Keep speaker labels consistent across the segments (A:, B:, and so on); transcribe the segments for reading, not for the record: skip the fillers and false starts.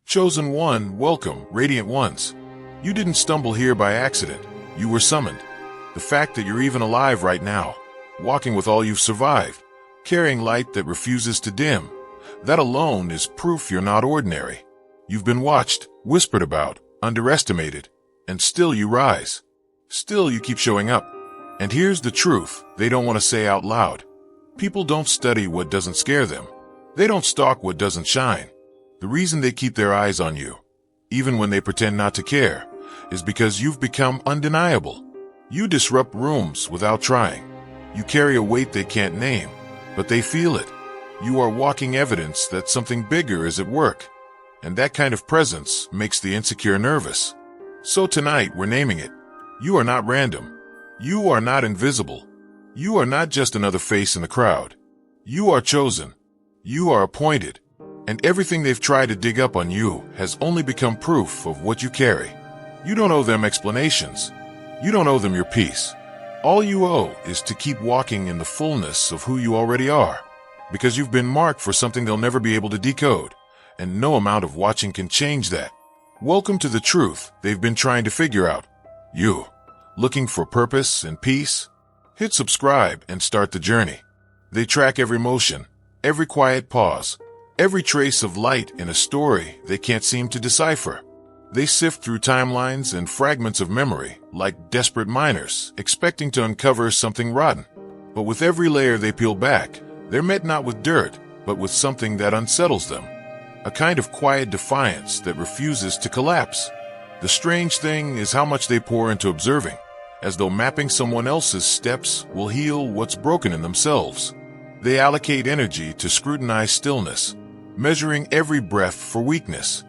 A: Chosen one, welcome, radiant ones. You didn't stumble here by accident. You were summoned. The fact that you're even alive right now, walking with all you've survived, carrying light that refuses to dim, that alone is proof you're not ordinary. You've been watched, whispered about, underestimated, and still you rise. Still you keep showing up. And here's the truth they don't want to say out loud. People don't study what doesn't scare them. They don't stalk what doesn't shine. The reason they keep their eyes on you, even when they pretend not to care, is because you've become undeniable. You disrupt rooms without trying. You carry a weight they can't name, but they feel it. You are walking evidence that something bigger is at work. And that kind of presence makes the insecure nervous. So tonight we're naming it. You are not random. You are not invisible. You are not just another face in the crowd. You are chosen. You are appointed. And everything they've tried to dig up on you has only become proof of what you carry. You don't owe them explanations. You don't owe them your peace. All you owe is to keep walking in the fullness of who you already are, because you've been marked for something they'll never be able to decode, and no amount of watching can change that. Welcome to the truth they've been trying to figure out. You, looking for purpose and peace? Hit subscribe and start the journey. They track every motion, every quiet pause, every trace of light in a story they can't seem to decipher. They sift through timelines and fragments of memory like desperate miners, expecting to uncover something rotten. But with every layer they peel back, they're met not with dirt, but with something that unsettles them. A kind of quiet defiance that refuses to collapse. The strange thing is how much they pour into observing, as though mapping someone else's steps will heal what's broken in themselves. They allocate energy to scrutinize stillness, measuring every breath for weakness.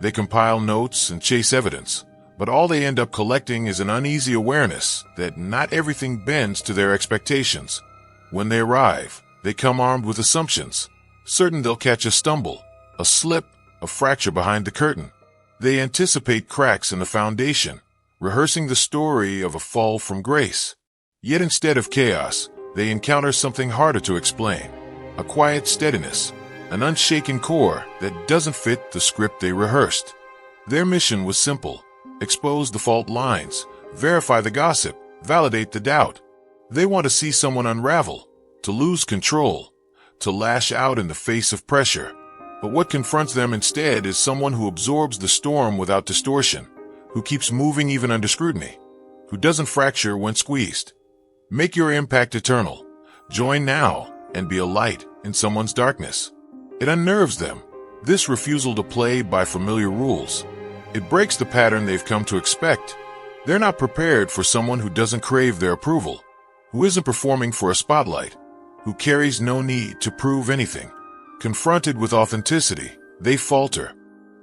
A: They compile notes and chase evidence, but all they end up collecting is an uneasy awareness that not everything bends to their expectations. When they arrive, they come armed with assumptions, certain they'll catch a stumble, a slip, a fracture behind the curtain. They anticipate cracks in the foundation, rehearsing the story of a fall from grace. Yet instead of chaos, they encounter something harder to explain, a quiet steadiness, an unshaken core that doesn't fit the script they rehearsed. Their mission was simple: expose the fault lines, verify the gossip, validate the doubt. They want to see someone unravel, to lose control, to lash out in the face of pressure. But what confronts them instead is someone who absorbs the storm without distortion, who keeps moving even under scrutiny, who doesn't fracture when squeezed. Make your impact eternal. Join now and be a light in someone's darkness. It unnerves them, this refusal to play by familiar rules. It breaks the pattern they've come to expect. They're not prepared for someone who doesn't crave their approval, who isn't performing for a spotlight, who carries no need to prove anything. Confronted with authenticity, they falter.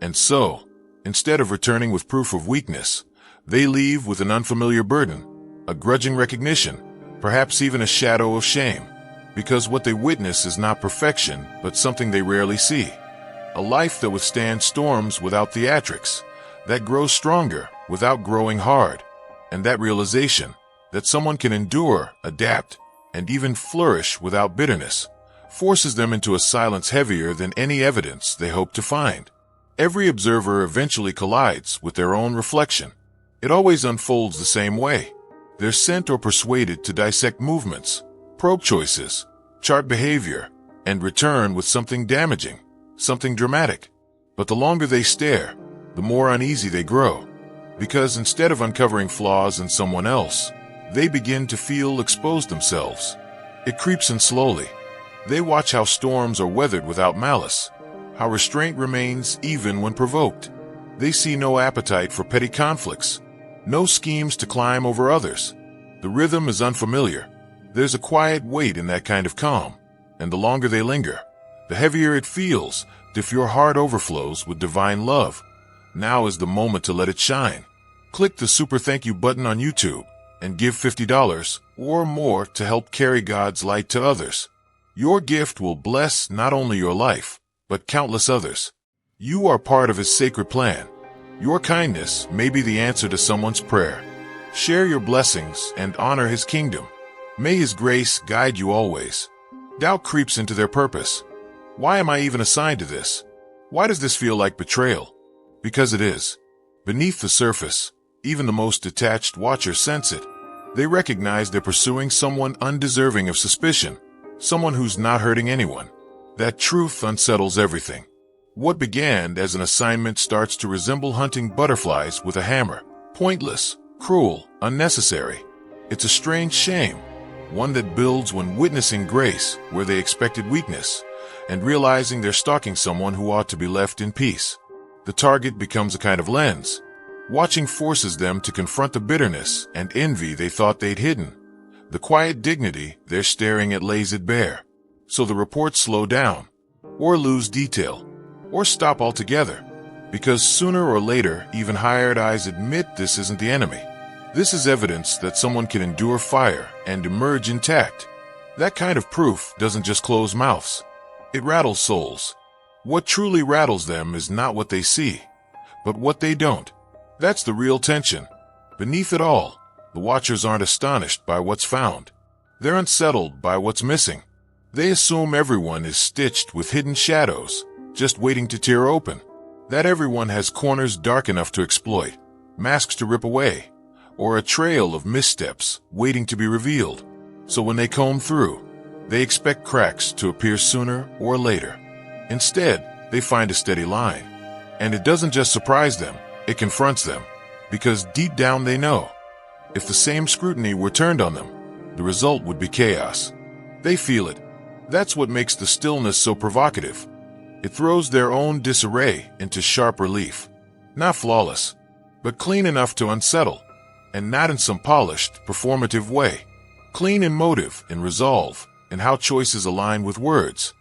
A: And so, instead of returning with proof of weakness, they leave with an unfamiliar burden, a grudging recognition, perhaps even a shadow of shame, because what they witness is not perfection, but something they rarely see. A life that withstands storms without theatrics, that grows stronger without growing hard, and that realization that someone can endure, adapt, and even flourish without bitterness, forces them into a silence heavier than any evidence they hope to find. Every observer eventually collides with their own reflection. It always unfolds the same way. They're sent or persuaded to dissect movements, probe choices, chart behavior, and return with something damaging, something dramatic. But the longer they stare, the more uneasy they grow, because instead of uncovering flaws in someone else, they begin to feel exposed themselves. It creeps in slowly. They watch how storms are weathered without malice, how restraint remains even when provoked. They see no appetite for petty conflicts, no schemes to climb over others. The rhythm is unfamiliar. There's a quiet weight in that kind of calm, and the longer they linger, the heavier it feels, if your heart overflows with divine love. Now is the moment to let it shine. Click the super thank you button on YouTube and give $50 or more to help carry God's light to others. Your gift will bless not only your life, but countless others. You are part of His sacred plan. Your kindness may be the answer to someone's prayer. Share your blessings and honor His kingdom. May His grace guide you always. Doubt creeps into their purpose. Why am I even assigned to this? Why does this feel like betrayal? Because it is. Beneath the surface, even the most detached watchers sense it. They recognize they're pursuing someone undeserving of suspicion, someone who's not hurting anyone. That truth unsettles everything. What began as an assignment starts to resemble hunting butterflies with a hammer. Pointless, cruel, unnecessary. It's a strange shame, one that builds when witnessing grace where they expected weakness, and realizing they're stalking someone who ought to be left in peace. The target becomes a kind of lens. Watching forces them to confront the bitterness and envy they thought they'd hidden. The quiet dignity they're staring at lays it bare. So the reports slow down, or lose detail, or stop altogether. Because sooner or later, even hired eyes admit this isn't the enemy. This is evidence that someone can endure fire and emerge intact. That kind of proof doesn't just close mouths. It rattles souls. What truly rattles them is not what they see, but what they don't. That's the real tension. Beneath it all, the watchers aren't astonished by what's found. They're unsettled by what's missing. They assume everyone is stitched with hidden shadows, just waiting to tear open. That everyone has corners dark enough to exploit, masks to rip away, or a trail of missteps waiting to be revealed. So when they comb through, they expect cracks to appear sooner or later. Instead, they find a steady line. And it doesn't just surprise them, it confronts them. Because deep down they know, if the same scrutiny were turned on them, the result would be chaos. They feel it. That's what makes the stillness so provocative. It throws their own disarray into sharp relief. Not flawless, but clean enough to unsettle, and not in some polished, performative way. Clean in motive, in resolve, in how choices align with words.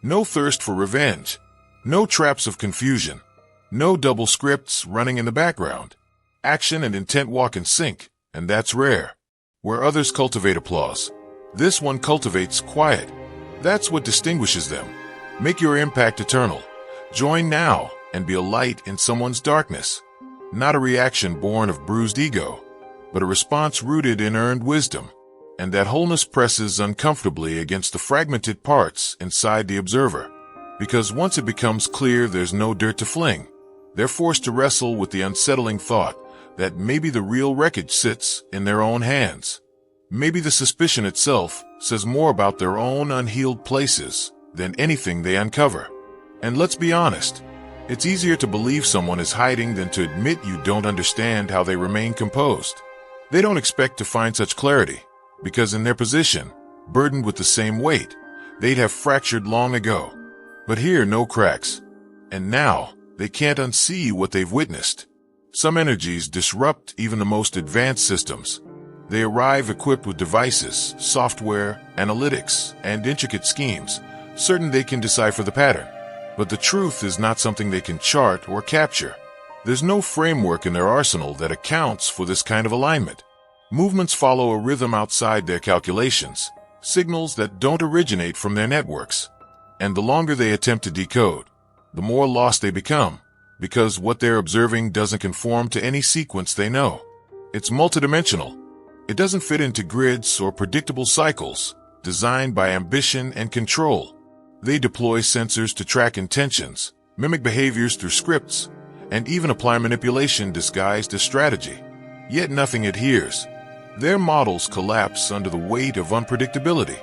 A: No thirst for revenge. No traps of confusion. No double scripts running in the background. Action and intent walk in sync, and that's rare. Where others cultivate applause, this one cultivates quiet. That's what distinguishes them. Make your impact eternal. Join now and be a light in someone's darkness. Not a reaction born of bruised ego, but a response rooted in earned wisdom. And that wholeness presses uncomfortably against the fragmented parts inside the observer. Because once it becomes clear there's no dirt to fling, they're forced to wrestle with the unsettling thought that maybe the real wreckage sits in their own hands. Maybe the suspicion itself says more about their own unhealed places than anything they uncover. And let's be honest, it's easier to believe someone is hiding than to admit you don't understand how they remain composed. They don't expect to find such clarity, because in their position, burdened with the same weight, they'd have fractured long ago. But here, no cracks. And now, they can't unsee what they've witnessed. Some energies disrupt even the most advanced systems. They arrive equipped with devices, software, analytics, and intricate schemes, certain they can decipher the pattern. But the truth is not something they can chart or capture. There's no framework in their arsenal that accounts for this kind of alignment. Movements follow a rhythm outside their calculations, signals that don't originate from their networks. And the longer they attempt to decode, the more lost they become, because what they're observing doesn't conform to any sequence they know. It's multidimensional. It doesn't fit into grids or predictable cycles, designed by ambition and control. They deploy sensors to track intentions, mimic behaviors through scripts, and even apply manipulation disguised as strategy. Yet nothing adheres. Their models collapse under the weight of unpredictability.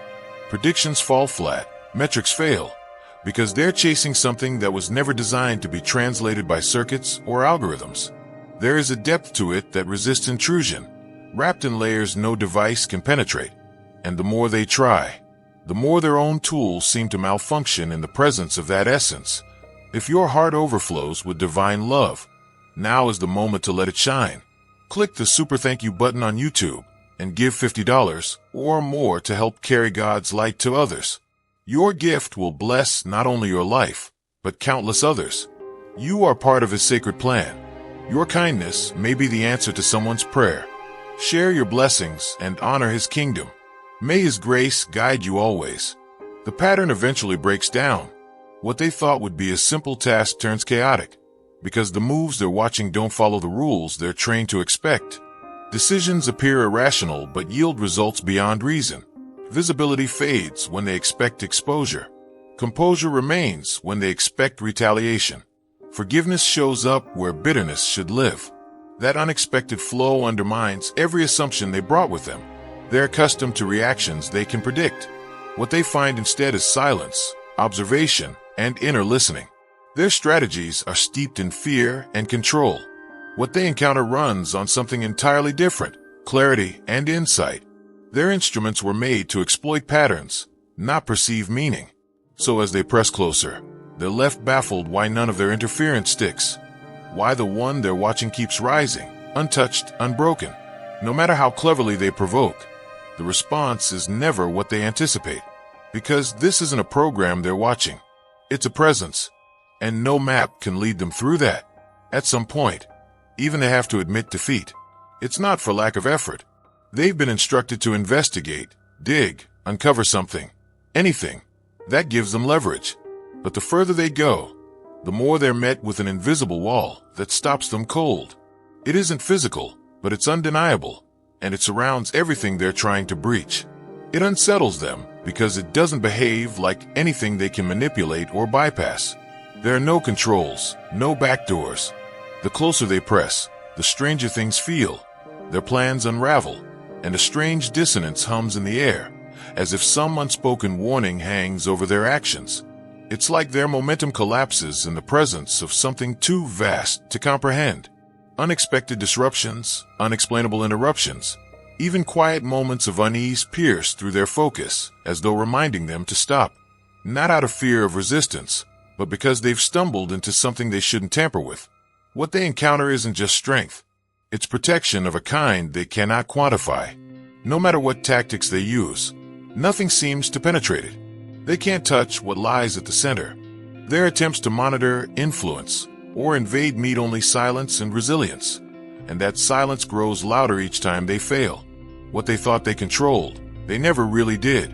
A: Predictions fall flat, metrics fail, because they're chasing something that was never designed to be translated by circuits or algorithms. There is a depth to it that resists intrusion, wrapped in layers no device can penetrate. And the more they try, the more their own tools seem to malfunction in the presence of that essence. If your heart overflows with divine love, now is the moment to let it shine. Click the super thank you button on YouTube and give $50 or more to help carry God's light to others. Your gift will bless not only your life, but countless others. You are part of His sacred plan. Your kindness may be the answer to someone's prayer. Share your blessings and honor His kingdom. May His grace guide you always. The pattern eventually breaks down. What they thought would be a simple task turns chaotic, because the moves they're watching don't follow the rules they're trained to expect. Decisions appear irrational but yield results beyond reason. Visibility fades when they expect exposure. Composure remains when they expect retaliation. Forgiveness shows up where bitterness should live. That unexpected flow undermines every assumption they brought with them. They're accustomed to reactions they can predict. What they find instead is silence, observation, and inner listening. Their strategies are steeped in fear and control. What they encounter runs on something entirely different: clarity and insight. Their instruments were made to exploit patterns, not perceive meaning. So as they press closer, they're left baffled why none of their interference sticks. Why the one they're watching keeps rising, untouched, unbroken. No matter how cleverly they provoke, the response is never what they anticipate. Because this isn't a program they're watching. It's a presence. And no map can lead them through that. At some point, even they have to admit defeat. It's not for lack of effort. They've been instructed to investigate, dig, uncover something, anything. That gives them leverage. But the further they go, the more they're met with an invisible wall that stops them cold. It isn't physical, but it's undeniable, and it surrounds everything they're trying to breach. It unsettles them because it doesn't behave like anything they can manipulate or bypass. There are no controls, no backdoors. The closer they press, the stranger things feel. Their plans unravel, and a strange dissonance hums in the air, as if some unspoken warning hangs over their actions. It's like their momentum collapses in the presence of something too vast to comprehend. Unexpected disruptions, unexplainable interruptions, even quiet moments of unease pierce through their focus, as though reminding them to stop. Not out of fear of resistance, but because they've stumbled into something they shouldn't tamper with. What they encounter isn't just strength. It's protection of a kind they cannot quantify. No matter what tactics they use, nothing seems to penetrate it. They can't touch what lies at the center. Their attempts to monitor, influence, or invade meet only silence and resilience. And that silence grows louder each time they fail. What they thought they controlled, they never really did.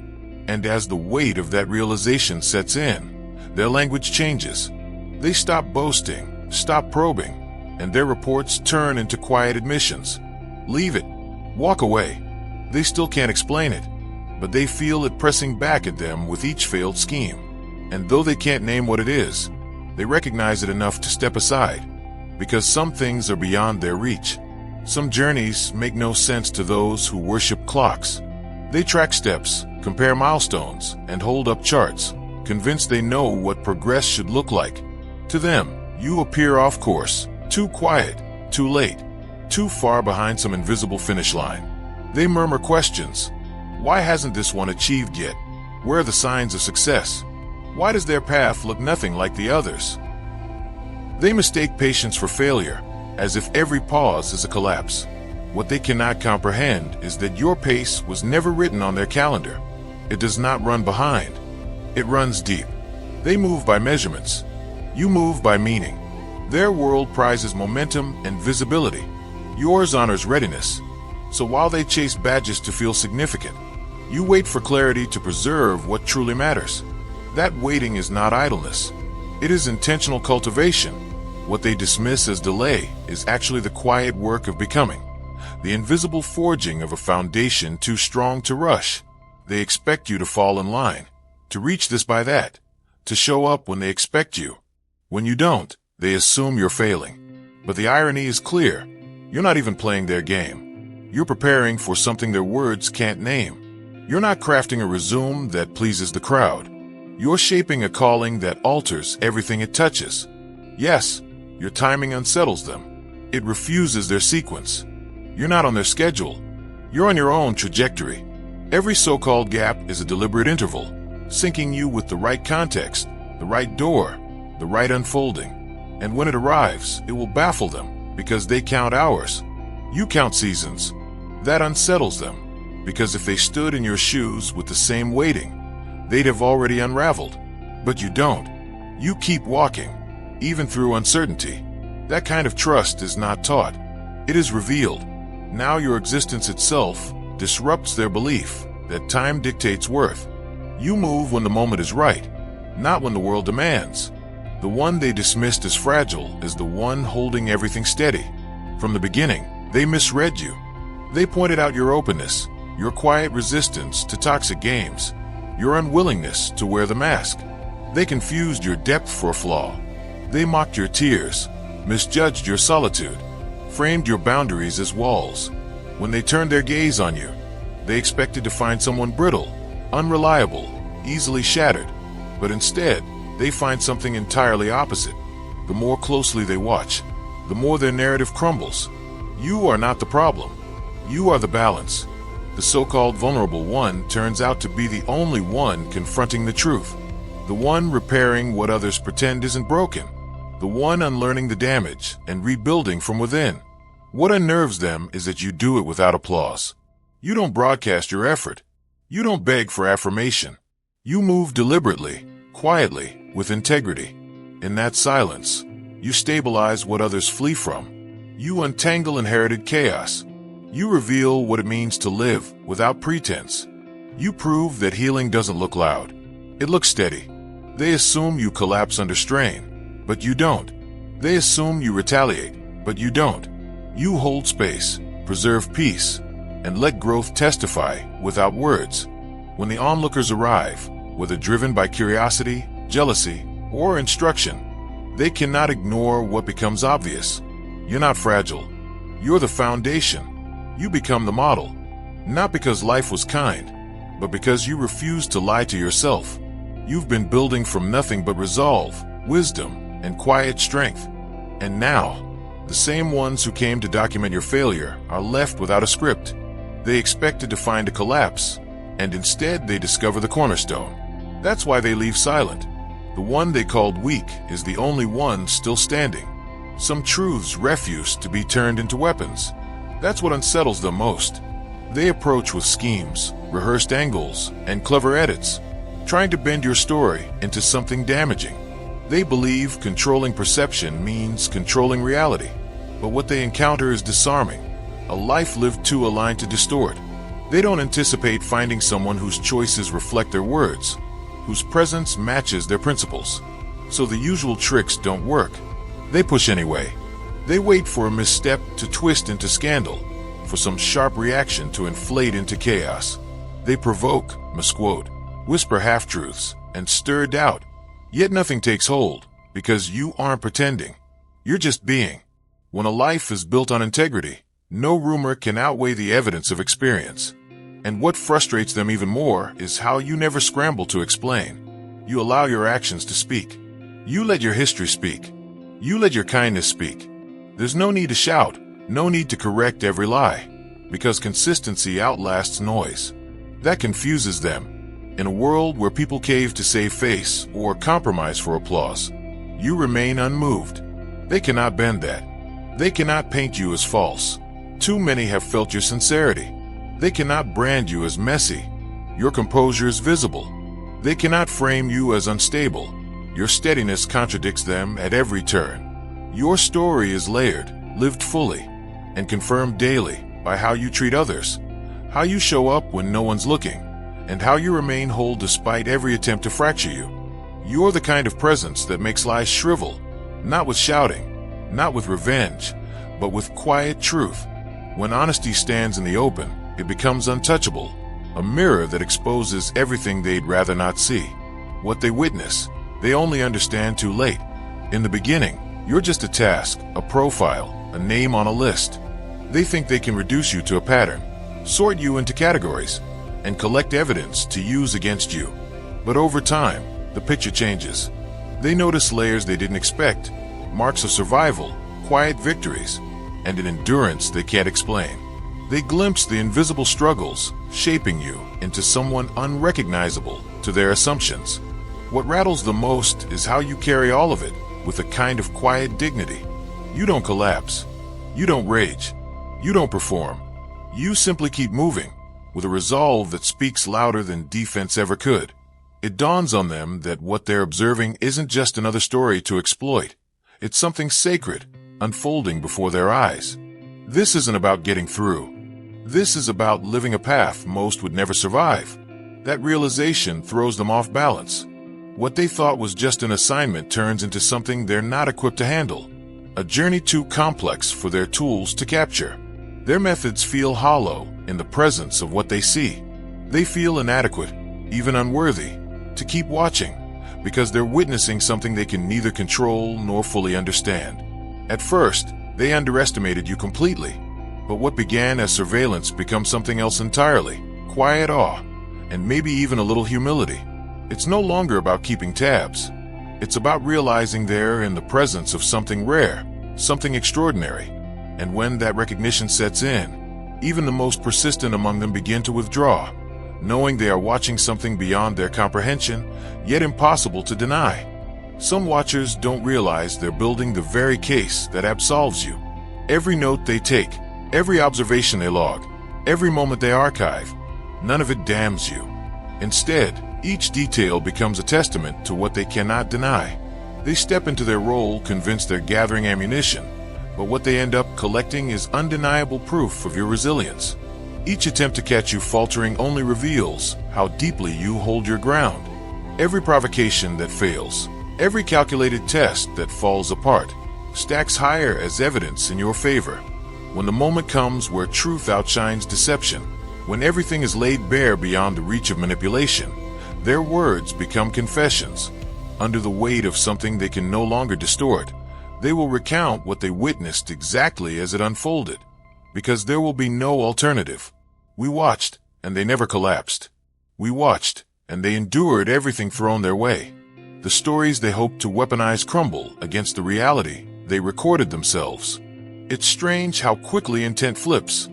A: And as the weight of that realization sets in, their language changes. They stop boasting, stop probing, and their reports turn into quiet admissions. Leave it. Walk away. They still can't explain it, but they feel it pressing back at them with each failed scheme. And though they can't name what it is, they recognize it enough to step aside, because some things are beyond their reach. Some journeys make no sense to those who worship clocks. They track steps, compare milestones, and hold up charts, convinced they know what progress should look like. To them, you appear off course, too quiet, too late, too far behind some invisible finish line. They murmur questions. Why hasn't this one achieved yet? Where are the signs of success? Why does their path look nothing like the others? They mistake patience for failure, as if every pause is a collapse. What they cannot comprehend is that your pace was never written on their calendar. It does not run behind. It runs deep. They move by measurements. You move by meaning. Their world prizes momentum and visibility. Yours honors readiness. So while they chase badges to feel significant, you wait for clarity to preserve what truly matters. That waiting is not idleness. It is intentional cultivation. What they dismiss as delay is actually the quiet work of becoming, the invisible forging of a foundation too strong to rush. They expect you to fall in line, to reach this by that, to show up when they expect you. When you don't, they assume you're failing. But the irony is clear. You're not even playing their game. You're preparing for something their words can't name. You're not crafting a resume that pleases the crowd. You're shaping a calling that alters everything it touches. Yes, your timing unsettles them. It refuses their sequence. You're not on their schedule. You're on your own trajectory. Every so-called gap is a deliberate interval, syncing you with the right context, the right door, the right unfolding. And when it arrives, it will baffle them because they count hours. You count seasons. That unsettles them, because if they stood in your shoes with the same waiting, they'd have already unraveled. But you don't. You keep walking, even through uncertainty. That kind of trust is not taught. It is revealed. Now your existence itself disrupts their belief that time dictates worth. You move when the moment is right, not when the world demands. The one they dismissed as fragile is the one holding everything steady. From the beginning, they misread you. They pointed out your openness, your quiet resistance to toxic games, your unwillingness to wear the mask. They confused your depth for a flaw. They mocked your tears, misjudged your solitude, framed your boundaries as walls. When they turned their gaze on you, they expected to find someone brittle, unreliable, easily shattered. But instead, they find something entirely opposite. The more closely they watch, the more their narrative crumbles. You are not the problem. You are the balance. The so-called vulnerable one turns out to be the only one confronting the truth. The one repairing what others pretend isn't broken. The one unlearning the damage and rebuilding from within. What unnerves them is that you do it without applause. You don't broadcast your effort. You don't beg for affirmation. You move deliberately, quietly, with integrity. In that silence, you stabilize what others flee from. You untangle inherited chaos. You reveal what it means to live without pretense. You prove that healing doesn't look loud. It looks steady. They assume you collapse under strain, but you don't. They assume you retaliate, but you don't. You hold space, preserve peace, and let growth testify without words. When the onlookers arrive, whether driven by curiosity, jealousy, or instruction, they cannot ignore what becomes obvious. You're not fragile. You're the foundation. You become the model, not because life was kind, but because you refused to lie to yourself. You've been building from nothing but resolve, wisdom, and quiet strength. And now, the same ones who came to document your failure are left without a script. They expected to find a collapse, and instead they discover the cornerstone. That's why they leave silent. The one they called weak is the only one still standing. Some truths refuse to be turned into weapons. That's what unsettles them most. They approach with schemes, rehearsed angles, and clever edits, trying to bend your story into something damaging. They believe controlling perception means controlling reality, but what they encounter is disarming, a life lived too aligned to distort. They don't anticipate finding someone whose choices reflect their words, whose presence matches their principles. So the usual tricks don't work. They push anyway. They wait for a misstep to twist into scandal, for some sharp reaction to inflate into chaos. They provoke, misquote, whisper half-truths, and stir doubt. Yet nothing takes hold, because you aren't pretending. You're just being. When a life is built on integrity, no rumor can outweigh the evidence of experience. And what frustrates them even more is how you never scramble to explain. You allow your actions to speak. You let your history speak. You let your kindness speak. There's no need to shout, no need to correct every lie, because consistency outlasts noise. That confuses them. In a world where people cave to save face or compromise for applause, you remain unmoved. They cannot bend that. They cannot paint you as false. Too many have felt your sincerity. They cannot brand you as messy. Your composure is visible. They cannot frame you as unstable. Your steadiness contradicts them at every turn. Your story is layered, lived fully, and confirmed daily by how you treat others, how you show up when no one's looking, and how you remain whole despite every attempt to fracture you. You're the kind of presence that makes lies shrivel, not with shouting, not with revenge, but with quiet truth. When honesty stands in the open, it becomes untouchable, a mirror that exposes everything they'd rather not see. What they witness, they only understand too late. In the beginning, you're just a task, a profile, a name on a list. They think they can reduce you to a pattern, sort you into categories, and collect evidence to use against you. But over time, the picture changes. They notice layers they didn't expect, marks of survival, quiet victories, and an endurance they can't explain. They glimpse the invisible struggles, shaping you into someone unrecognizable to their assumptions. What rattles them most is how you carry all of it with a kind of quiet dignity. You don't collapse. You don't rage. You don't perform. You simply keep moving, with a resolve that speaks louder than defense ever could. It dawns on them that what they're observing isn't just another story to exploit. It's something sacred, unfolding before their eyes. This isn't about getting through. This is about living a path most would never survive. That realization throws them off balance. What they thought was just an assignment turns into something they're not equipped to handle. A journey too complex for their tools to capture. Their methods feel hollow in the presence of what they see. They feel inadequate, even unworthy, to keep watching, because they're witnessing something they can neither control nor fully understand. At first, they underestimated you completely, but what began as surveillance becomes something else entirely: quiet awe, and maybe even a little humility. It's no longer about keeping tabs. It's about realizing they're in the presence of something rare, something extraordinary. And when that recognition sets in, even the most persistent among them begin to withdraw, knowing they are watching something beyond their comprehension, yet impossible to deny. Some watchers don't realize they're building the very case that absolves you. Every note they take, every observation they log, every moment they archive, none of it damns you. Instead, each detail becomes a testament to what they cannot deny. They step into their role convinced they're gathering ammunition, but what they end up collecting is undeniable proof of your resilience. Each attempt to catch you faltering only reveals how deeply you hold your ground. Every provocation that fails, every calculated test that falls apart, stacks higher as evidence in your favor. When the moment comes where truth outshines deception, when everything is laid bare beyond the reach of manipulation, their words become confessions. Under the weight of something they can no longer distort, they will recount what they witnessed exactly as it unfolded, because there will be no alternative. We watched, and they never collapsed. We watched, and they endured everything thrown their way. The stories they hoped to weaponize crumble against the reality they recorded themselves. It's strange how quickly intent flips,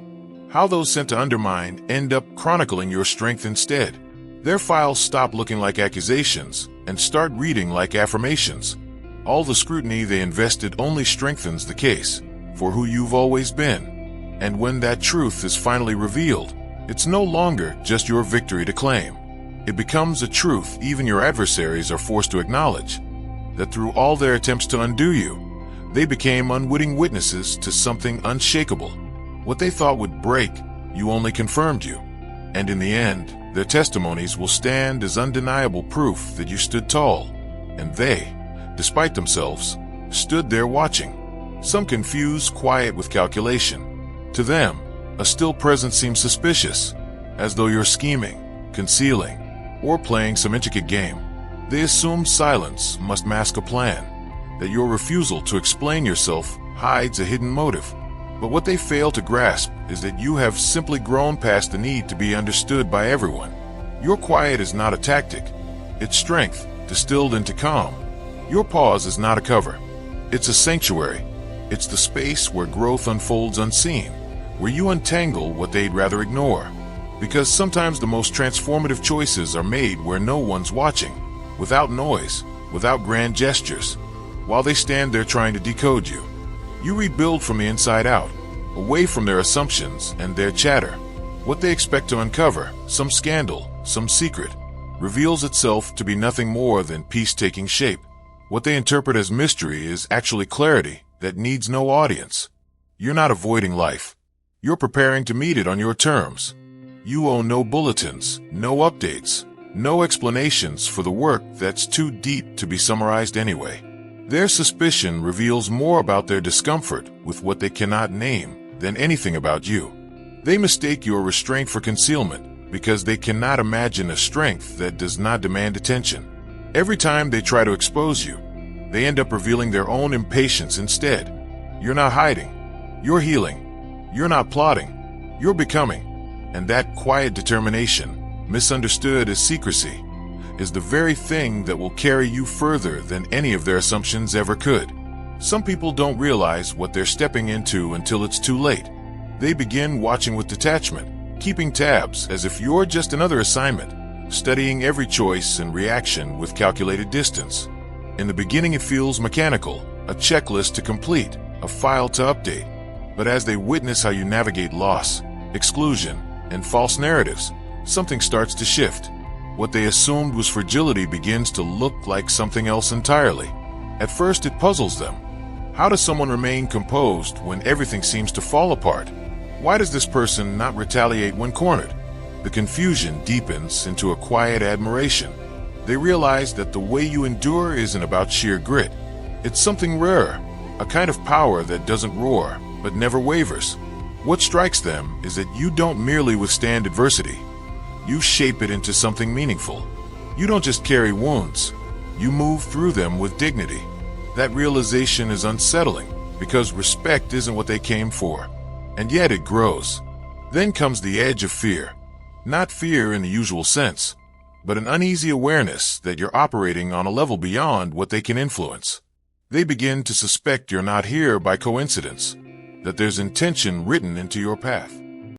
A: how those sent to undermine end up chronicling your strength instead. Their files stop looking like accusations and start reading like affirmations. All the scrutiny they invested only strengthens the case for who you've always been. And when that truth is finally revealed, it's no longer just your victory to claim. It becomes a truth even your adversaries are forced to acknowledge, that through all their attempts to undo you, they became unwitting witnesses to something unshakable. What they thought would break you only confirmed you. And in the end, their testimonies will stand as undeniable proof that you stood tall, and they, despite themselves, stood there watching. Some confuse quiet with calculation. To them, a still presence seems suspicious, as though you're scheming, concealing, or playing some intricate game. They assume silence must mask a plan, that your refusal to explain yourself hides a hidden motive. But what they fail to grasp is that you have simply grown past the need to be understood by everyone. Your quiet is not a tactic. It's strength distilled into calm. Your pause is not a cover. It's a sanctuary. It's the space where growth unfolds unseen, where you untangle what they'd rather ignore. Because sometimes the most transformative choices are made where no one's watching, without noise, without grand gestures. While they stand there trying to decode you, you rebuild from the inside out, away from their assumptions and their chatter. What they expect to uncover, some scandal, some secret, reveals itself to be nothing more than peace taking shape. What they interpret as mystery is actually clarity that needs no audience. You're not avoiding life. You're preparing to meet it on your terms. You owe no bulletins, no updates, no explanations for the work that's too deep to be summarized anyway. Their suspicion reveals more about their discomfort with what they cannot name than anything about you. They mistake your restraint for concealment because they cannot imagine a strength that does not demand attention. Every time they try to expose you, they end up revealing their own impatience instead. You're not hiding. You're healing. You're not plotting. You're becoming. And that quiet determination, misunderstood as secrecy, is the very thing that will carry you further than any of their assumptions ever could. Some people don't realize what they're stepping into until it's too late. They begin watching with detachment, keeping tabs as if you're just another assignment, studying every choice and reaction with calculated distance. In the beginning it feels mechanical, a checklist to complete, a file to update. But as they witness how you navigate loss, exclusion, and false narratives, something starts to shift. What they assumed was fragility begins to look like something else entirely. At first it puzzles them. How does someone remain composed when everything seems to fall apart? Why does this person not retaliate when cornered? The confusion deepens into a quiet admiration. They realize that the way you endure isn't about sheer grit. It's something rare, a kind of power that doesn't roar, but never wavers. What strikes them is that you don't merely withstand adversity. You shape it into something meaningful. You don't just carry wounds. you move through them with dignity. That realization is unsettling because respect isn't what they came for, and yet it grows. Then comes the edge of fear. Not fear in the usual sense, but an uneasy awareness that you're operating on a level beyond what they can influence. They begin to suspect you're not here by coincidence, that there's intention written into your path.